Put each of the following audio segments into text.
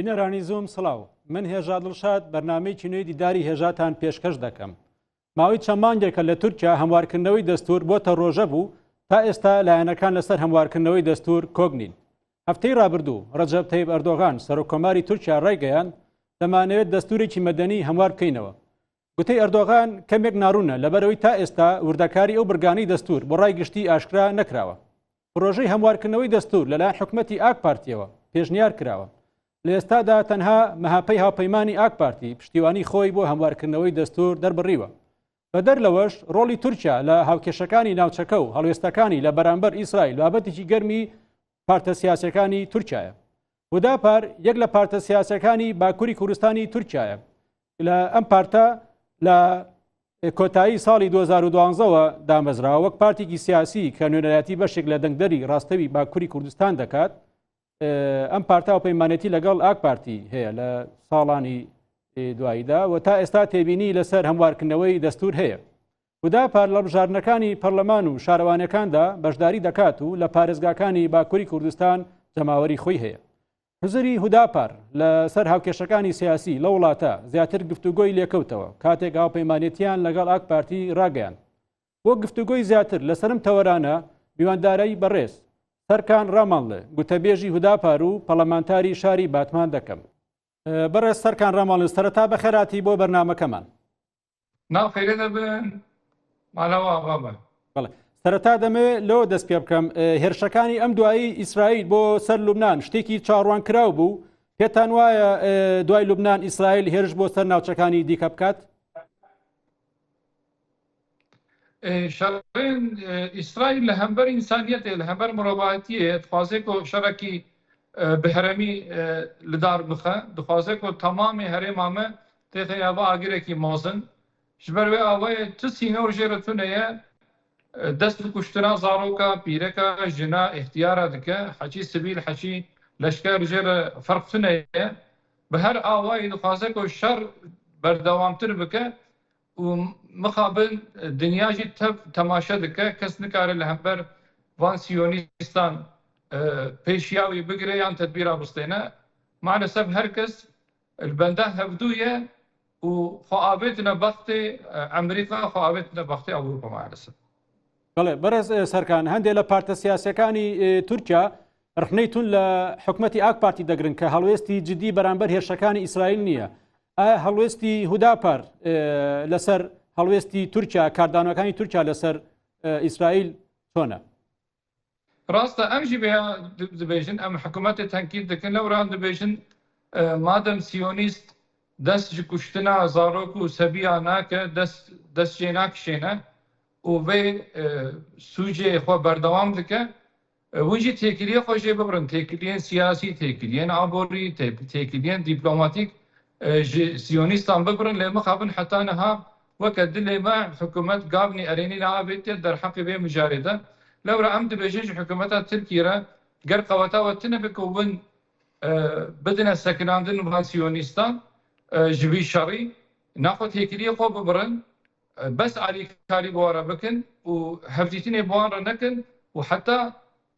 بینەرانی زوم سڵاو، من هێژا دڵشاد بەرنامەیەکی نوێی دیداری هێژاتان پێشکەش دەکەم. ماوەی چەند مانگێکە لە تورکیا هەموارکردنەوەی دەستور بۆتە ڕۆژە بوو تا ئێستا لایەنەکان لەسەر هەموارکردنەوەی دەستور کۆگنین. هەفتەی ڕابردوو ڕەجەب تەیب ئەردۆغان سەرۆکۆماری تورکیا ڕایگەیاند دەمانەوێت دەستورێکی مەدەنی هەموار بکەینەوە. گوتەی ئەردۆغان کەمێک ناڕوونە لەبەرەوەی تا ئێستا وردەکاری ئەو برگانەی دەستور بۆ ڕای گشتی ئاشکرا نەکراوە. پرۆژەی هەموارکردنەوەی دەستور لەلایەن حکومەتی ئاک پارتیەوە پێشنیار کراوە. لە ئێستادا تەنها مەهاپەی هاوپەیمانی ئاک پارتی پشتیوانی خۆی بۆ هەموارکردنەوەی دەستور دەربڕیوە. بەدەر لەوەش ڕۆڵی تورکیا لە هاوکێشەکانی ناوچەکە و هەڵوێستەکانی لە بەرامبەر ئیسرائیل بابەتێکی گەرمی پارتە سیاسەکانی تورکیایە. هوداپار یەک لە پارتە سیاسەکانی باکووری کوردستانی تورکیایە. لە ئەم پارتە لە کۆتایی ساڵی 2012ەوە دامەزراوە وەک پارتێکی سیاسی کە نوێنەرەتی بەشێک لە دەنگدەری ڕاستەوی باکووری کوردستان دەکات. ئەم پارتا و پەیمانەتی لەگەڵ ئاک پارتی هەیە لە ساڵانی دواییدا و تا ئێستا تێبینی لەسەر هەموارکردنەوەی دەستور هەیە. هوداپار لە بژاردنەکانی پەرلەمان و شارەوانەکاندا بەشداری دەکات و لە پارێزگاکانی باکووری کوردستان جەماوەری خۆی هەیە. حزوری هوداپار لەسەر هاوکێشەکانی سیاسی لە وڵاتە زیاتر گفتوگۆی لێکەوتەوە کاتێک هاوپەیمانێتیان لەگەڵ ئاک پارتی ڕاگەیان. بۆ گفتوگۆی زیاتر لەسەرم تەوەرانە میواندارایی بەڕێز سەرکان ڕامانڵێ گوتەبێژی هوداپار و پەرلەمانتاری شاری باتمان دەکەم. بەڕێز سەرکان ڕامانڵێ سەرەتا بەخێراتی بۆ بەرنامەکەمان. ناخێرە دەبن ماڵەوە بابە. بەڵێ سەرەتا دەمەوێت لەوە دەست پێ بکەم هێرشەکانی ئەم دوایی ئیسرائیل بۆ سەر لوبنان شتێکی چاڕوان کراو بوو. پێتان وایە دوای لوبنان ئیسرائیل هێرش بۆ سەر ناوچەکانی دیکە بکات؟ شەڕێن ئیسرائیل لە هەمبەر ئینسانیەتێ لە هەمبەر مرۆڤایەتیە دخوازێت و شەڕێکی بەهەرەمی لەدار بخە دخوازێت و تەمامی هەرێمامە تێتەیاوە ئاگرێکی مۆزن ji ber wê awayê tu sîne jê re tuneye dest bi kuştina zarok'a pîreka jina ihtiyara dike heçî sivîl heçî leşker jê re ferq tuneye bi her awayê dixwaze ku şer berdewamtir bike û mixabin dinya jî tev temaşe dike kes nikare li hember van siyonîstan pêşiya wî bigire yan tedbîra bistêne maalesef herkes li benda hevdûye و خواابێتنە بەختی ئەمریکا خواابێتنە بەختی ئەوروپا مالەسە. بەڵێ بەرز سەرکان هەندێک لە پارتە سیاسەکانی تورکیا ڕخنەی تون لە حکومەتی ئاک پارتی دەگرن کە هەڵوێستی جدی بەرامبەر هێرشەکانی ئیسرائیل نییە. ئایا هەڵوێستی هوداپار لەسەر هەڵوێستی تورکیا کاردانەکانی تورکیا لەسەر ئیسرائیل چۆنە؟ ڕاستە ئەمژی بێ دەبێژن ئەم حکوومەتی تەنکید دەکەن لەوران دەبێژن مادەم سیۆنیست dest ji kuştina zarok û sebiya nake dest jê nakişêne û vê sûcê xwe berdewam dike hûn jî têkiliyê xwe jê bibrin têkiliyên siyasî têkiliyên aborî têkiliyên dîplomatîk ji siyonîstan bibrin lê mixabin heta niha weke dilê me hikûmet gavnî erênî neavêtiye derheqê vê mijarê de lewra em dibêjin ji hikûmeta Tirkiyê re ger qeweta we tune bike û bin bidine sekinandin van siyonîstan ji vî şerî naxwe têkiliyê xwe bibirin bes alîkarî bi wan re bikin û hevdîtinê bi wan re nekin û heta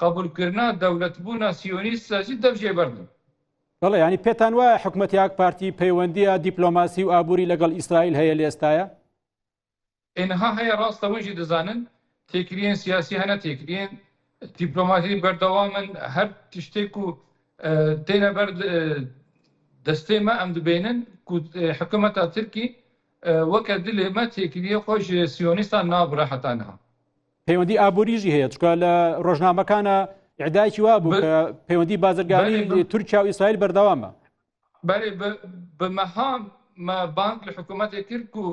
qebûlkirina dewletbûna siyonîst jî dev jê berdin. بەڵێ ینی پێتان وایە حکومەتی ئاک پارتی پەیوەندیە دیپلۆماسی و ئابووری لەگەڵ ئیسرائیل هەیە لە ئێستاە؟ ئێنها هەیە ڕاستە ون jî dizanin têkiliyên siyasî hene têkiliyên dîplomatîk berdewam in her tiştê ku têne ber destê me em dibênin ku hikûmeta Tirkî weke dilê me têkiliyê xwe ji siyonîstan nabire heta niha. پەیوەندی ئابووری ژی هەیە چکە لە ڕۆژنامەکانە ئیعدایکی وا بوو کە پەیوەندی بازرگانی تورکیا و ئیسرائیل بەردەوامە. بەێ bi meha me bang li hikûmetê kir ku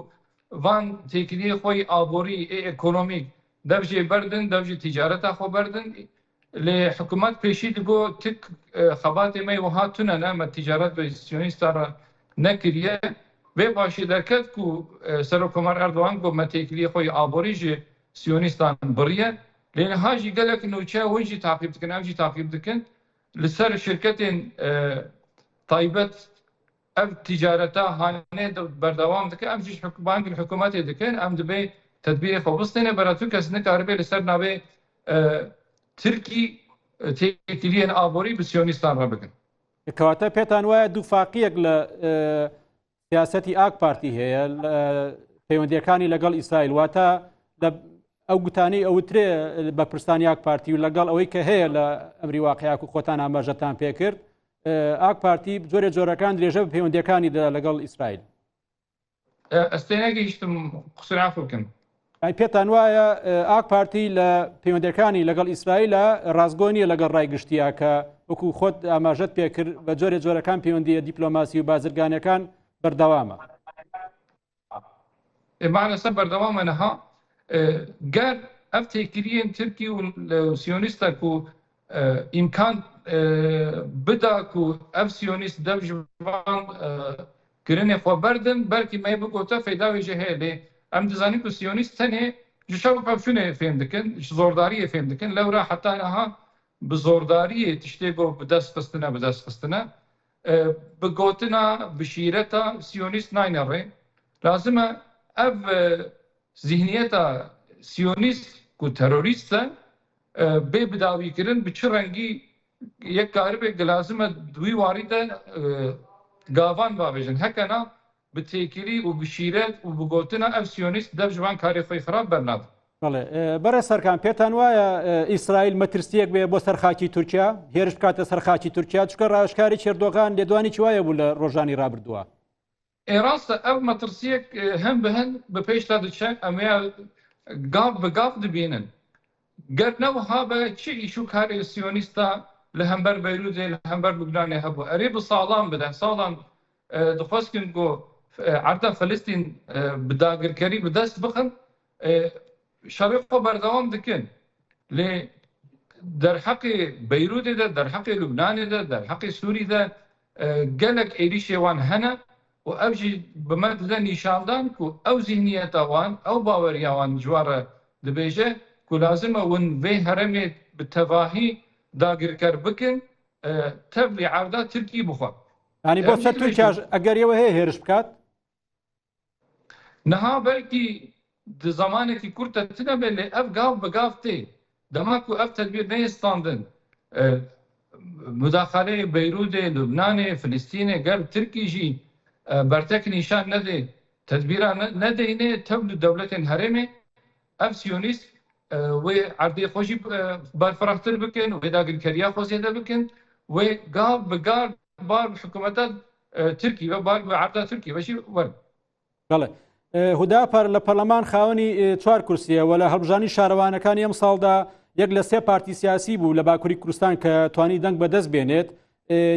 van têkiliyê xwe aborî ê ekonomîk dev jê berdin dev jî tîcareta xwe berdin lê hikûmet pêşî digo tik xebatê me wiha tune ne me tîcaret bi siyonîstan re nekiriye vê başî derket ku Serokkomar Erdogan got me têkiliyê xwe aborî ji siyonîstan biriye lê niha jî gelek nûçe hûn jî taqîb dikin em jî taqîb dikin li ser şirketên taybet ev tîcareta hanê berdewam dike em jî bangên hikûmetê dikin em dibe tedbîrê xwe bistêne bera tu kes nikaribe li ser navê Tirkî têkiliyên aborî bi siyonîstan re bikin. کەواتە پێتان وایە دووفاقیەک لە سیاسەتی ئاک پارتی هەیە پەیوەندیەکانی لەگەڵ ئیسرائیل، واتە ئەو گوتانەی ئەوترێ بە پرسانی ئاک پارتی و لەگەڵ ئەوەی کە هەیە لە ئەمری واقعیاک و خۆتان ئاماژەتان پێکرد، ئاک پارتی جۆرە جۆرەکان درێژە بە پەیوەندیەکانی دا لەگەڵ ئیسرائیل. ئەستێنەگەیشتم قسراف بکەم. پێتان وایە ئاک پارتی لە پەیوەندیەکانی لەگەڵ ئیسرائیلە ڕازگۆنیە لەگەڵ ڕایگشتیە کە وەکو خۆت ئاماژەت پێکرد بە جۆرە جۆرەکان پەیوەندیە دیپلۆماسی و بازرگانەکان بەردەوامە. معنى سبر دوام نها قال افتكرين تركي والسيونيستا كو امكان بدا كو اف سيونيست دبجبان كرني خو بردن بلكي ما يبقوا تفيدا وجهه ام دزاني كو سيونيست ثاني جشاو بفشونه فهم دكن زورداريه فهم دكن لو راح حتى انها بزورداريه تشتيغو بدس فستنا بقوتنا بشيرتا سيونيست ناينري لازم اف ذهنيتا سيونيست كو تيروريست بي بداوي كرن بچرنگي یک قارب لازم دوي وارده گاوان باوجن هكنا بتيكري وبشيرت وبقوتنا اف سيونيست دب جوان كاري خوي خراب برناد. بەڵێ بەرە سەرکان پێتان وایە ئیسرائیل مەترسیەک بێ بۆ سەرخاکی تورکیا هێرش بکاتە سەرخاکی تورکیا چکە ڕاشکاری چێردۆغان لێدوانی چی وایە بوو لە ڕۆژانی ڕابردووە. راست اف مترسيك هم بهن بپیش دادچن اما گاف بگاف دبینن قد نو هابا چی ایشو کاری سیونیستا لهمبر بیروت لهمبر لبنان هبو اريب صالان بدن صالان دخواسكن جو عرض فلسطين بداگر كري بدست بخن شريقه بردوام دكن ل در حق بيروت ده در حق لبنان ده در حق سوري ده قالك ايريشي وان هنا وأوجي بمدلة نشاندان كو أو ذهنية وان أو باوريا وان جوارة دبيجة كو لازم ون في هرمي بالتفاهي داقر كربكن تبلي عودة تركي بخوا. يعني بو تركيا أجر يوه هيرش بكات؟ نها بلكي د زمانك كورتا تنبه لأف قاف بقاف تي دماكو أف تدبير نيستاندن مداخلة بيروت لبنان فلسطين قرب تركي جي برتك نشان نده تدبيرا نده اینه تبلو دولت هرمه اف سیونیست و عرضی خوشی برفرختر بکن و داگل کریا خوزیده بکن و قاب بقار بار حکومتات ترکی و بار عرضا ترکی بشی ورد. بله هوداپەر لە پەرلەمان خاوەنی 4 کورسیە و لە هەڵبژانی شارەوانەکانی ئەم ساڵدا یەک لە 3 پارتی سیاسی بوو لە باکووری کوردستان کە توانی دەنگ بەدەست بێنێت.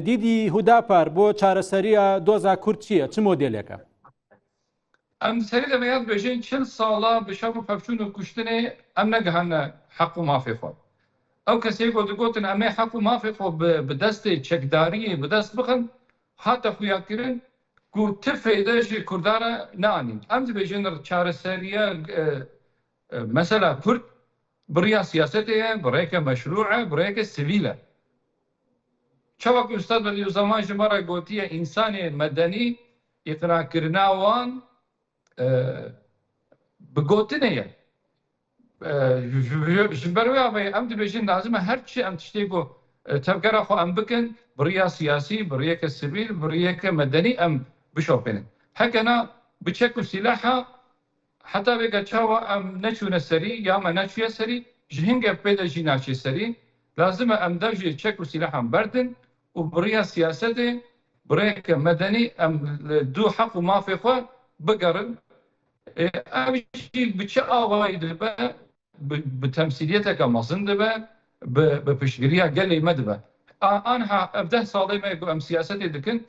دیدی هوداپەر بۆ چارەسەریە دۆزا کورد چییە؟ چ مۆدێلێکە؟ ئەم سەری دەبێت بێژین 40 ساڵە بشەو پەفچوون و کوشتنێ ئەم نەگەهانە حەق و مافێ خۆ. ئەو کەسێک بۆ دەگوتن ئەمێ حەق و مافێ خۆ بەدەستی چەکداریە بەدەست بخن هاتە خویاکردن کو تفێدەژی کوردارە نانین. ئەم دەبێژین چارەسەریە مەسەلا کورد بڕیا سیاسەتەیە بڕێکە مەشروعە بڕێکە سیڤیلە. چاوەک ئوستاد بەدی زەمان ژمارە گوتیە ئینسانی مەدەنی ئیقناکردنا وان بگوتنەیە. ژبەروێ ئەم دەبێژین لازمە هەرچی ئەم تشتێک و تەبگەرە خۆ ئەم بکەن بڕیا سیاسی بڕیەکە سیڤیل بڕیەکە مەدەنی ئەم بشۆپێنن. هەکەنا بچەک و سیلاحە حتا بێگە چاوە ئەم نەچوونە سەری یامە نەچویە سەری ji hingê pêde jî naçê serî lazim e em dev jî çek û sîlahan berdin û biriya siyasetê birêke medenî em du heq û mafê xwe bigerin. Ev jî bi çi awayî dibe bi temsîliyeteke mezin dibe bi piştgiriya gelê me dibe. Anha ev 10 salê me ku em siyasetê dikin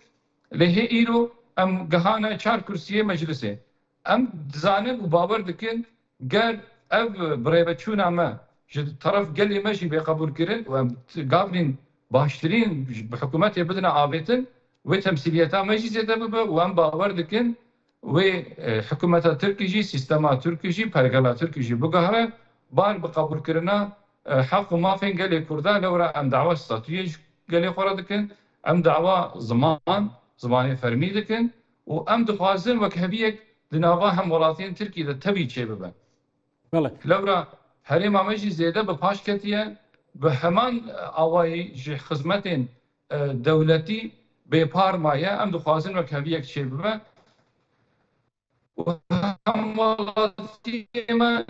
lê hê îro em gihane 4 kursiyê meclisê. Em dizanin û bawer dikin ger ev birêveçûna me ji taraf gelê me jî bêqebûlkirin û em gavnên baştirîn bi hikûmetê bidine avêtin wê temsîliyeta me jî zêde bibe û em bawer dikin wê hikûmeta Tirkî jî sîstema Tirkî jî pergela Tirkî jî bigihre bar bi qebûlkirina heq û mafên gelê Kurda lewra em dawa statûyê ji gelê xwe re dikin em dawa zimanê fermî dikin û em dixwazin wek heviyek di nava hemwelatiyên Tirkî de tevî çê bibe. لورا هرێما me jî zêde bi paş ketiye bi heman awayî ji xizmetên دولتي بپار مایه ام دخوازن وک هوی یک چه ببه و همولاتی ما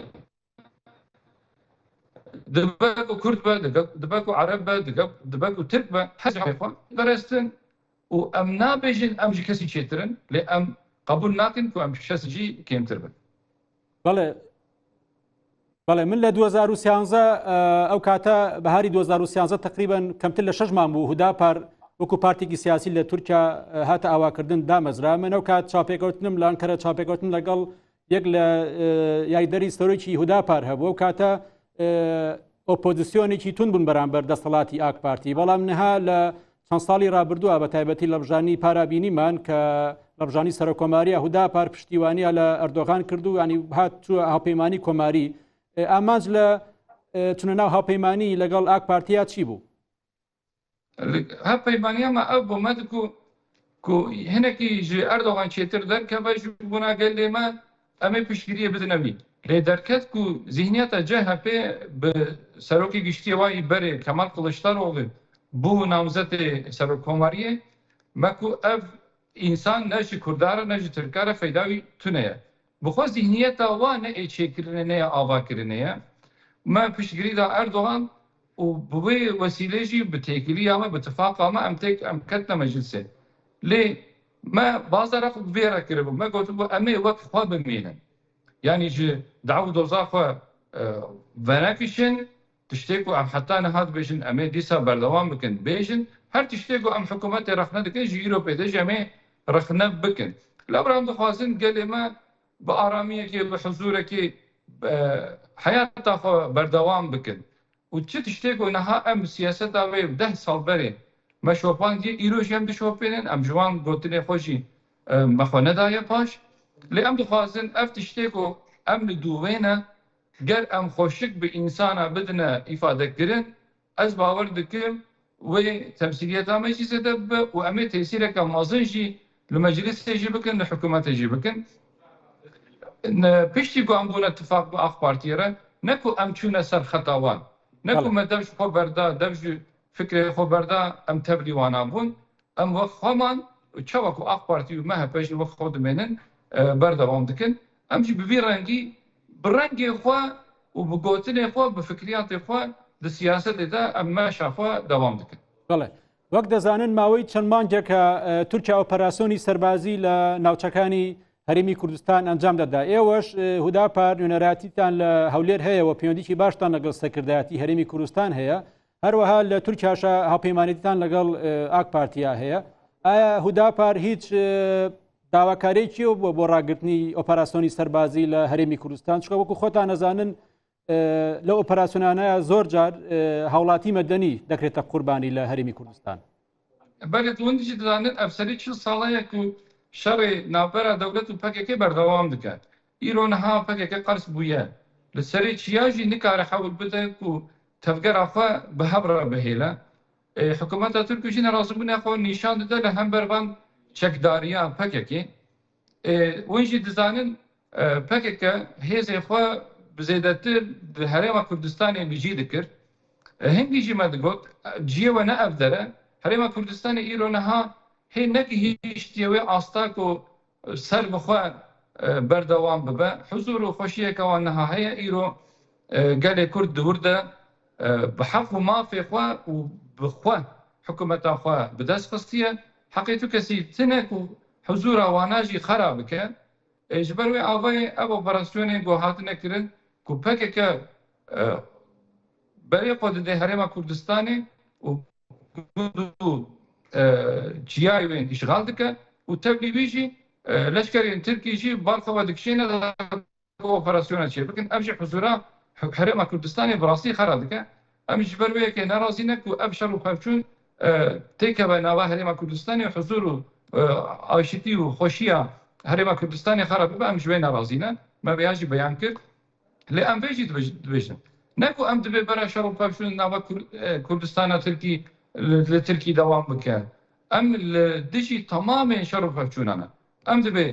دباكو كرد با دباكو عرب با دباكو ترك با حزب حيفا برستن و ام نابجن ام جي كسي چيترن لي ام قبول ناكن كو ام شس جي كيم تربن بەڵێ من لە 2013 ئەو کاتە بەهاری 2013 تقریبا کەمتر لە 6 مان بوو هوداپار وەکو پارتێکی سیاسی لە تورکیا هاتە ئاواکردن دامەزرا من ئەو کات چاپێکەوتنم لە ئەنکەرە چاپێکەوتن لەگەڵ یەک لە یاریدەری سەرۆکی هوداپار هەبوو ئەو کاتە ئۆپۆزیسیۆنێکی تون بوون بەرامبەر دەسەڵاتی ئاک پارتی بەڵام نەها لە چەند ساڵی ڕابردووە بە تایبەتی لە بژانی پارابینیمان کە لە بژانی سەرۆکۆماریە هوداپار پشتیوانیە لە ئەردۆغان کردو ینی هات چووە هاوپەیمانی کۆماری ئامانج لە چونە ناو هاوپەیمانی لەگەڵ ئاک پارتیا چی بوو؟ هاوپەیمانیەمە ئەو بۆ مەدکو کو هەنێکی ژێ ئەردۆغان چێتر دەرکە بەش بووناگەل لێمە ئەمە پشتگیریە بدنەوی لێ دەرکەت و زیهنیەتە جە هەپێ بە سەرۆکی گشتی وای بەرێ کەمال کڵشتەرۆڵێ بوو نامزەتێ سەرۆکۆماریە مەکو ئەv ئینسان نەژی کوردارە نەژی ترکارە فەیداوی تونەیە بخوا زیهنیەتە وا نە ئێچێکردنەیە ئاواکردنەیە ما پشتگیریدا ئەردۆغان و بوێ وەسیلەژی بتێکیلی ئەمە بتفاق ئەمە ئەم تێک ئەم کەتنە مەجلسێ لێ ما بازارە بێرە کردبوو مە گوتبوو ئەمێ وەک خوا بمێنن یعنی ji daw doza xwe venekişin tiştêk û em heta nihat bêjin em ê dîsa berdewam bikin bêjin her tiştê ku em hikûmetê rexne dikin ji îro pêde ji em ê rexne bikin lewra em dixwazin gelê me bi aramiyekê bi huzûrekê heyata xwe berdewam bikin û çi tiştê ku niha em siyaseta wê 10 sal berê me şopandiye îro jî em dişopênin em ji wan gotinê xwe jî me xwe nedaye paş لێ ئەم دخوازن ئەف تشتێک و ئەم لە دووێنە گەر ئەم خۆشک بە ئینسانە بدنە ئیفادەکردن ئەس باوەڕ دکم وێ تەمسیلیەتامەژی زەدە بە و ئەمێ تێسیرێکە مازنژی لە مەجلیسێژی بکن لە حکوومەتێژی بکن پشتی گوان بوون اتفاق بە ئاخ پارتیێرە نەکو ئەم چوونە سەر خەتاوان نەکو مە دەوش خۆ بەردا دەوژ فکرێ خۆ بەردا ئەم تەبلیوانە بوون ئەم وەک خۆمان چاوەکو ئاخ پارتی و مە هەپەژی وەک خۆ دمێنن بەردەوام دکن ئەم جی ببی ڕەنگی بڕەنگێ خوا و بگوتنێ خۆ بە فکریاتێ خوا لە سیاسەتێدا ئەم مەشاخوا دەوام دکن بەڵێ وەک دەزانن ماوەی چەند مانگێکە تورکیا ئۆپەراسیۆنی سەربازی لە ناوچەکانی هەرێمی کوردستان ئەنجام دەدا ئێوەش هوداپار نوێنەراتیتان لە هەولێر هەیە و پەیوەندیی باشتان لەگەڵ سەکردایەتی هەرێمی کوردستان هەیە هەروەها لە تورکیاشە هاوپەیمانیتان لەگەڵ ئاک پارتیا هەیە ئایا هوداپار هیچ داواکارێکی بۆ ڕاگررتنی ئۆپەراسیۆنی سەربازی لە هەرێمی کوردستان چکە وەکو خۆتان نەزانن لە ئۆپەراسیۆنانەیە زۆر جار هاوڵاتی مەدەنی دەکرێتە قوربانی لە هەرێمی کوردستان بەێت وندیی دەزانن ئەفسەری چ ساڵەیەک و شەڕێ ناوبەرە دەولەت و پەکێکی بەردەوام دکات ئیرۆ نەها پەکێکە قەرس بووە لە سەری چیاژی نکارە حەول بدەن و تەفگەراخوا بە هەبڕە بهێلە حکوومەتە تورکیشی نەڕاستبوونە خۆ نیشان دەدا لە هەمبەربان چەکداریە پەکێکی وەنجی دەزانن پەکێکە هێزێ خۆ بزێدەتر هەرێمە کوردستانی بژی دەکرد هەنگیژی مە دەگوت جیەوە نە ئەفدەرە هەرێمە کوردستانی ئیرۆ نەها هێ نەکی هیچ شتێوێ ئاستاک و سەر بخوا بەردەوام ببە حزور و خۆشیەکەوە نەها هەیە ئیرۆ گەلێ کورد دووردە بە حەق و مافێ خوا و بخوا حکوومەتە خوا بدەست خستیە حقیقت کسی تنک و حضور آواناجی خراب کرد. اجباروی آوای اب اپراسیونی گوهات نکرد که پکه که برای خود ده هرم کردستانی و جیای وین اشغال دکه و تبلیغی لشکری ترکیجی بالخوا دکشینه ده اپراسیون چیه بکن ابج حضورا هرم کردستانی براسی خراب دکه ام اجباروی که ناراضی نکو ابشر و خفشون تێکە بە ناوە هەرێمە کوردستانی حزور و ئاشتی و خۆشیە هەرێمە کوردستانی خراپ بە ئەم ژوێ ناڕازینە مە بەیاژی بەیان کرد لێ ئەم بێژی دبێژن نەکو ئەم دەبێ بەرە شەڕ و پەپشون ناوە کوردستانە ترکی لە ترکی دەوام بکە ئەم لە دژی تەمامێ شەڕ و پەپچوونانە ئەم دەبێ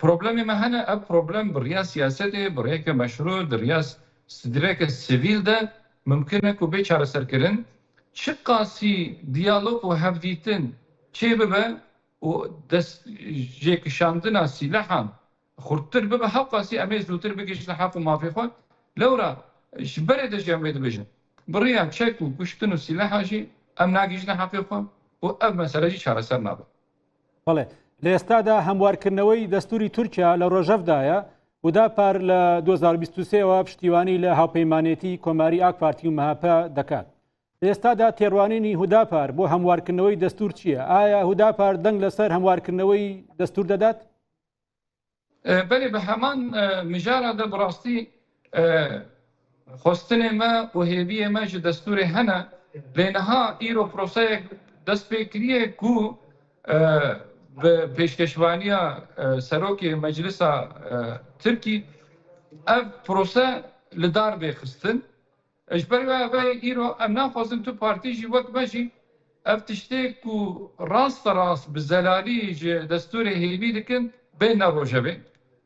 پرۆبلەمی مە هەنە ئەم پرۆبلەم بڕیا سیاسەتێ بڕیەکە مەشروع دڕیا درێکە سیڤیل دە ممکنە و بێ چارەسەرکردن چه قاسی دیالوگ و هفدیتن چه ببه و دست جێکشاندنا سیلەحان خورتتر ببە هەڵ قاسی ئەمێ زووتر بگەیشتە حەق و مافی خۆ لەورە ji berê de jî em vê dibêjin biriya çek û kuştin û sîleha jî em nagîjine heqê xwe û ev mesele jî çareser nabe. بەڵێ لە ئێستادا هەموارکردنەوەی دەستوری تورکیا لە ڕۆژەڤدایە هوداپار لە 2023ەوە پشتیوانی لە هاوپەیمانێتی کۆماری ئاک پارتی و مەهاپە دەکات. لە ئێستادا تێڕوانینی هوداپار بۆ هەموارکردنەوەی دەستور چییە؟ ئایا هوداپار دەنگ لەسەر هەموارکردنەوەی دەستور دەدات؟ بەێ بە هەمان مژارە دە بڕاستی خۆستنێ مە و هێویە مە ji دەستورێ هەنە لێنەها ئیرۆ پرۆسەیەک دەست پێکریە ku bi pêşkeşvaniya serokê meclisa Tirkî ev prose li dar bê xistin ji ber ve îro em naxwazin tu partî jî wek me jî ev tiştê ku rast rast bi zelalî ji destûrê hêvî dikin bê nerojevê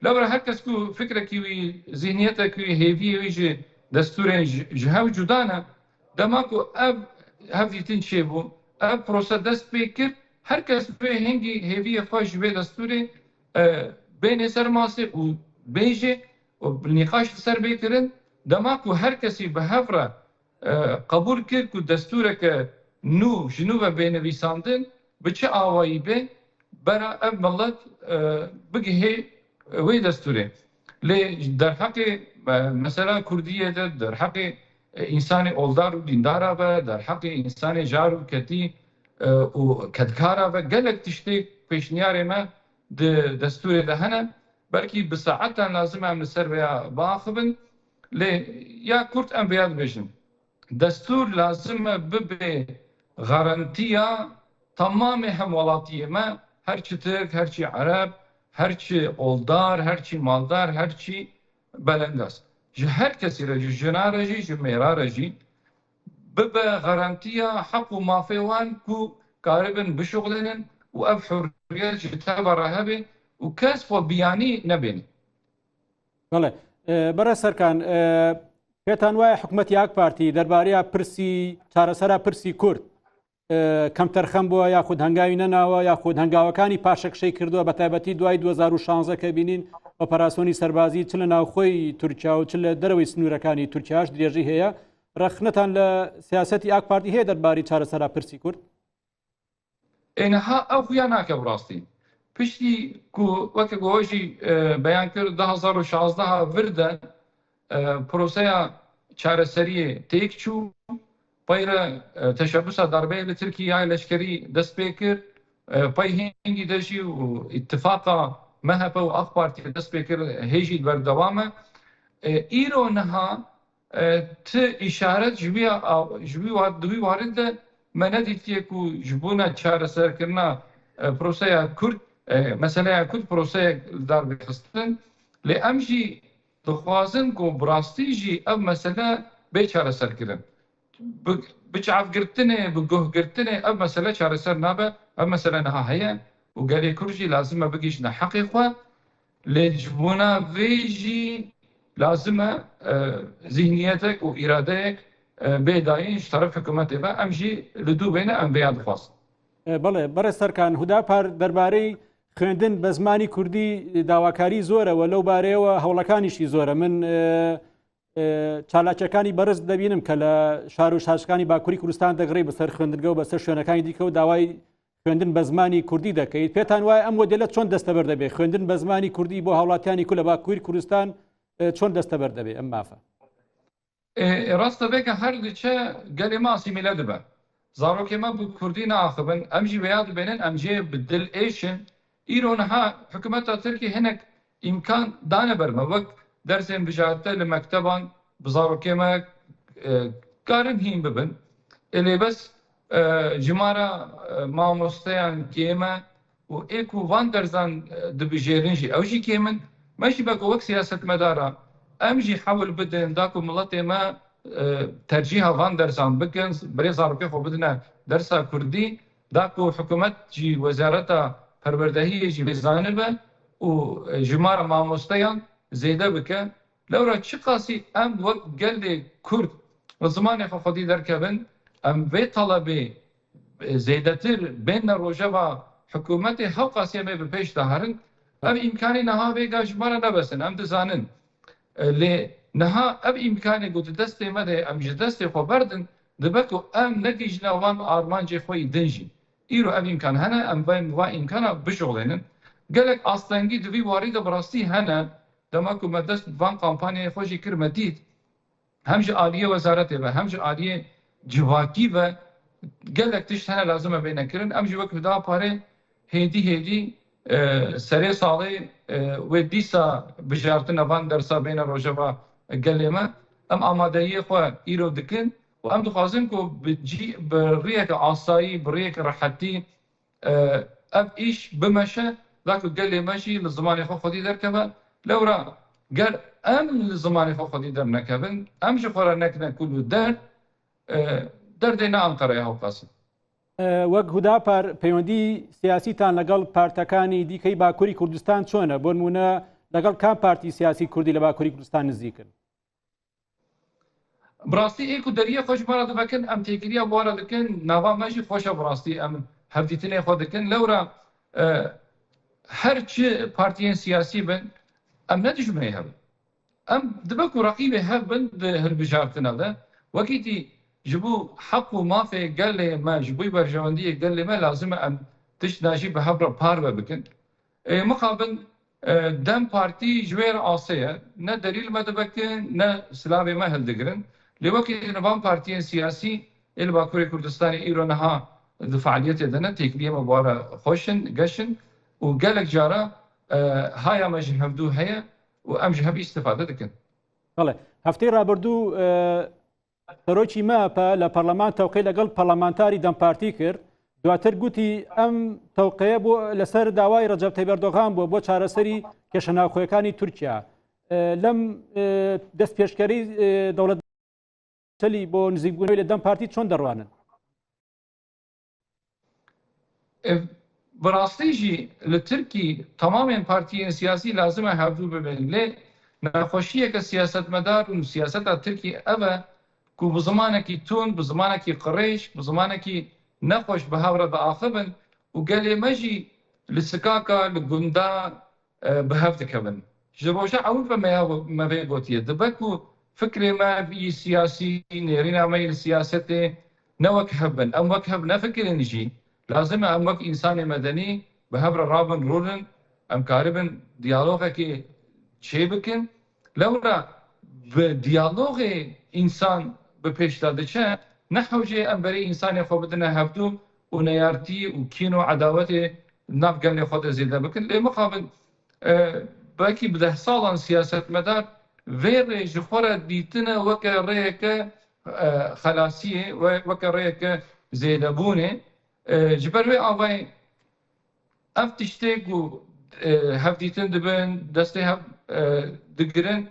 lewre her kes ku fikrekî wî zihniyetekî wî hêviyê wî ji destûrên ji hev cuda ne dema ku ev hevdîtin çêbû ev prose dest pê kir her kes bê hengî hêviyê xwe ji vê destûrê bênê ser masê û bêjê û nîqaş ser bê kirin dema ku her kesî bi hev re qebûl kir ku destûreke nû ji nû ve bênivîsandin bi çi awayî bê bera ev millet bigihê wê destûrê lê derheqê mesela Kurdiyê de derheqê însanê oldar û dîndara be derheqê însanê jar û ketî û kedkara ve gelek tiştê pêşniyarê me di destûrê de hene belkî bi saetan lazim em li ser vêya biaxivin lê ya Kurd em vêya dibêjin destûr lazim e bibe garantiya tamamê hemwelatiyê me her çi Tirk her çi Ereb her çi oldar her çi maldar her çi belengas ji her kesî re ji jina re jî ji mêra re jî bibe garantiya heq û mafê wan ku karibin bişuxlinin û ev hurriyet ji teva re hebe û kes xwe biyanî nebêne. بەڵێ بەڕێز سەرکان پێتان وایە حکوومەتی ئاک پارتی دەربارەیە پرسی چارەسەرا پرسی کورد کەمتەرخەم بووە یاخود هەنگاوی نەناوە یاخود هەنگاوەکانی پاشەکشەی کردووە بە تایبەتی دوای 2016 کە بینین ئۆپەراسیۆنی سەربازی چ لە ناوخۆی تورکیا و چ لە دەرەوەی سنوورەکانی تورکیاش درێژی هەیە ڕەخنەتان لە سیاسەتی ئاک پارتی هەیە دەربارەی چارەسەرا پرسی کورد؟ ئێنەها ئەو خویان ناکە بڕاستی پشتی ku weke goji beyan kir 2016 virde proseya çareseriyê têk çû peyre teşebbüsa darbeyê li Tirkiyeyê leşkerî dest pê kir pey hêngî de jî û îttifaqa MHP û AK Parti dest pê kir hê jî berdewam e îro niha ti îşaret ji wî warin de me nedîtiye ku ji bûna çareserkirina proseya Kurd meseleya Kurd proseyek dar bixistin lê em jî dixwazin ku bi rastî jî ev mesele bê çareserkirin bi çavgirtinê bi guhgirtinê ev mesele çareser nabe ev mesele niha heye û gelê Kurd jî lazim e bigîjine heqê xwe lê ji bûna vê jî lazim e zihniyetek û îradeyek bêdayîn ji taraf hikûmetê ve em jî li dû bêne em vêya dixwazin. بەڵێ بەڕێز سەرکان هوداپار دەربارەی خوێندن بە زمانی کوردی داواکاری زۆرەوە لەو بارەیەوە هەوڵەکانیشی زۆرە من چالاکیەکانی بەرز دەبینم کە لە شار و شاشەکانی باکووری کوردستان دەگڕێ بەسەر خوێندنگە و بەسەر شوێنەکانی دیکە و داوای خوێندن بە زمانی کوردی دەکەیت پێتان وایە ئەم مۆدێلە چۆن دەستەبەر دەبێت خوێندن بە زمانی کوردی بۆ هاوڵاتیانی کو لە باکووری کوردستان چۆن دەستەبەر دەبێت ئەم مافە ڕاستە بێ کە هەر diçe gelê me asîmîle dibe zarokê me bi Kurdî naxibin em jî vêya dibênin em jê bi dil êşin îro niha hikûmeta Tirkî hinek îmkan dane ber me wek dersên bijarte li mekteban bi zarokê me karin hîn bibin lê bes cimara mamosteyan kême û ê ku van derzan dibijêrin jî ew jî kêmin me jî beko wek siyasetmedara em jî hewl bidin da ku miletê me tercîha van dersan bikin birê zarokê xwe bidine dersa Kurdî da ku hikûmet jî wezareta perwerdehiyê jî vêzanibe û jimara mamosteyan zêde bike lewra çi qasî em wek gelê Kurd li zimanê xwe xwedî derkevin ام في طلبي زيدتر بين روجبا حكومتي هاو قاسيمه بپیش دهرن اب امکانی نها بيگا جمره نبسن ام دزانن لي نها اب امكاني قلت دستي مدى ام جدستي خو بردن دبكو ام نتيج نوان ارمانجي خوي دنجي ايرو اب امكان هنا ام بايم وا امكانا بشغلين قالك اصلا جي دبي واريد براستي هنا دماكو مدست فان كامبانيا خوشي كرمتيت همج آلية وزارته و همج آلية جواكي و قالك تشت هنا لازم بينا كرن ام جواك بدا باري هيدي سري صالي وديسا بجارتنا فان درسا بين روجبا قلما ام اماديه خو ايرو دكن وام دخازن كو بتجي بريك عصاي بريك راحتي اب ايش بمشى ذاك قال لي ماشي للزمان خو خدي دركبه لورا قال ام للزمان خو خدي درنكبن ام شفر نكنا كل در دردنا انقره هو قاسم وەک هوداپار پەیوەندی سیاسیتان لەگەڵ پارتەکانی دیکەی باکووری کوردستان چۆنە بۆ نمونە لەگەڵ کام پارتی سیاسی کوردی لە باکووری کوردستان نزیکن براستی ایکو دریه خوش مرا دبکن ام تیگریه وارا دکن نوا ماشي خوشا براستی ام هفدیتنه خود دکن لورا هر چه پارتیین سیاسی بن ام ندجمه هب ام دبکو رقیبه هب بن هر بجارتنا ده وكيتي جبو حق ما في قال لي ما جبوي برجواندية قال لي ما لازم أن تشناجي بهبرة باربة بكن مقابل دم بارتي جوير عاصية نا دليل ما دبكن نا سلامي ما هالدقرن لوكي نظام بارتيين سياسي اللي باكوري كردستاني إيرو نها فعاليات دنا تكلية مبارا خوشن قشن وقالك جارا هاي ما جهبدو هيا وأم جهبي استفادة دكن. بله هفتەی ڕابردوو سەرۆکی ماپە لە پەرلەمان تەوقەی لەگەڵ پەرلەمانتاری دەمپارتی کرد دواتر گوتی ئەم تەوقەیە بۆ لەسەر داوای ڕەجەب تەیب ئەردۆغان بووە بۆ چارەسەری کێشە ناوخۆیەکانی تورکیا لەم دەست پێشکەری دەوڵەتلی بۆ نزیکبوونەوەی لە دەمپارتی چۆن دەڕوانن براستيجي لتركي تماما بارتيين سياسي لازم يحافظوا ببين ليه نخوشية كسياسة مدار وسياسة تركي أبا كو بزمانك تون بزمانك قريش بزمانك نخوش بهاورة بآخبن وقال لي ماجي للسكاكا للقندا بهفتك بن جبوشا عود ما بيقوتيه دبكو فكرة ما في سياسي نيرينا ما السياسة نوك هبن أم وكهب نفكر نجي لازم ام وقت انسان مدني بهبر رابن رولن ام كاربن ديالوغه كي تشيبكن لورا بديالوغ انسان بپیش داده چه نحوجه ام بري انسان خو بدنا هبدو ونيارتي وكينو عداوته نافقن خود زيده بكن لمقابل باكي بده سالان سياسه مدار غير جخوره ديتنا وكريك خلاصيه وكريك زيدبونه جبروي آوای اف تشتگو هفدیتن دبن دسته هف دگرن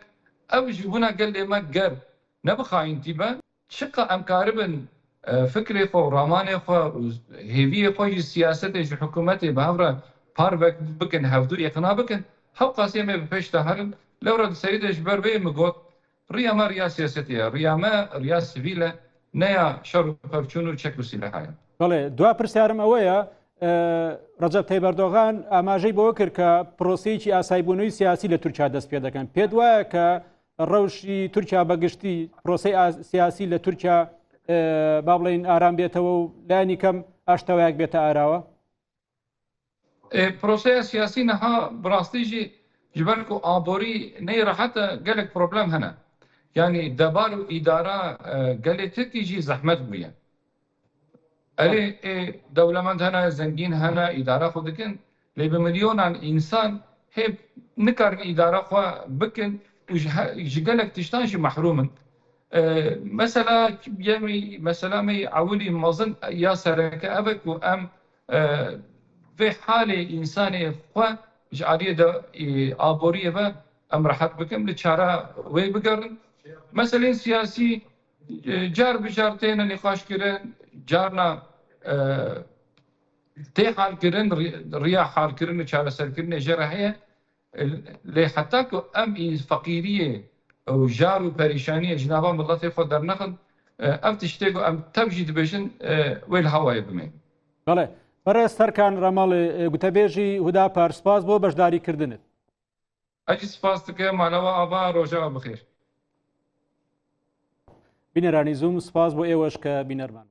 اف جبونا قال لي ما قر نبخاين تيبا شقة ام كاربن فكري خو راماني خو هيفي خو السياسة جو حكومتي بهفرة باربك بكن هفدو اقنا بكن هو قاسيمي بفيش تهرن لو رد سيدة جبروي مقوت ريا ما ريا سياستية ريا ما ريا سيفيلة نيا شرو فرچونو چكو سيلحايا بەڵێ دوا پرسیارم ئەوەیە ڕەجەب تەیب ئەردۆغان ئاماژەی بۆ کرد کە پرۆسەیەکی ئاسایبوونەوەی سیاسی لە تورکیا دەست پێ دەکەن پێت وایە کە ڕەوشی تورکیا بەگشتی پرۆسەی سیاسی لە تورکیا با بڵێن ئارام بێتەوە و لایەنی کەم ئاشتەوایەک بێتە ئاراوە پرۆسەیە سیاسی نەها بڕاستیژی جبەرک و ئابۆری نەیڕەحەتە gelek پرۆبلەم هەنە یعنی دەبار و ئیدارە gelê ترکیجی زەحمەت بووە أري دولمند هنا زنجين هنا إدارة خودكن لي بمليون عن إنسان هي نكر إدارة خوا بكن وجالك تشتانش محروما مثلا يمي مثلا مي عولي مظن يا سرك أبك وأم في حالة إنساني خوا جعليه ده عبورية با أم راحت بكم لتشارع وي بقرن مثلا سياسي جار بجارتين نقاش كرن جارنا تي حال كرن ريا حال كرن شارع سر كرن جرحية لي حتى كو أم فقيرية أو جار وبريشانية جنابا الله تفضل نخد ئەم تشتێک و ئەم تەمژی دەبێژن وێ لە هەوایە بمێن. بەڵێ بەڕێز سەرکان ڕەمەڵ گوتەبێژی هودا پارسپاس بۆ بەشداریکردنت. ئەجی سپاس دەکەم مالەوە ئاوا ڕۆژەوە بخێر. بینەرانی زووم سپاس بۆ ئێوەش کە بینەرمان.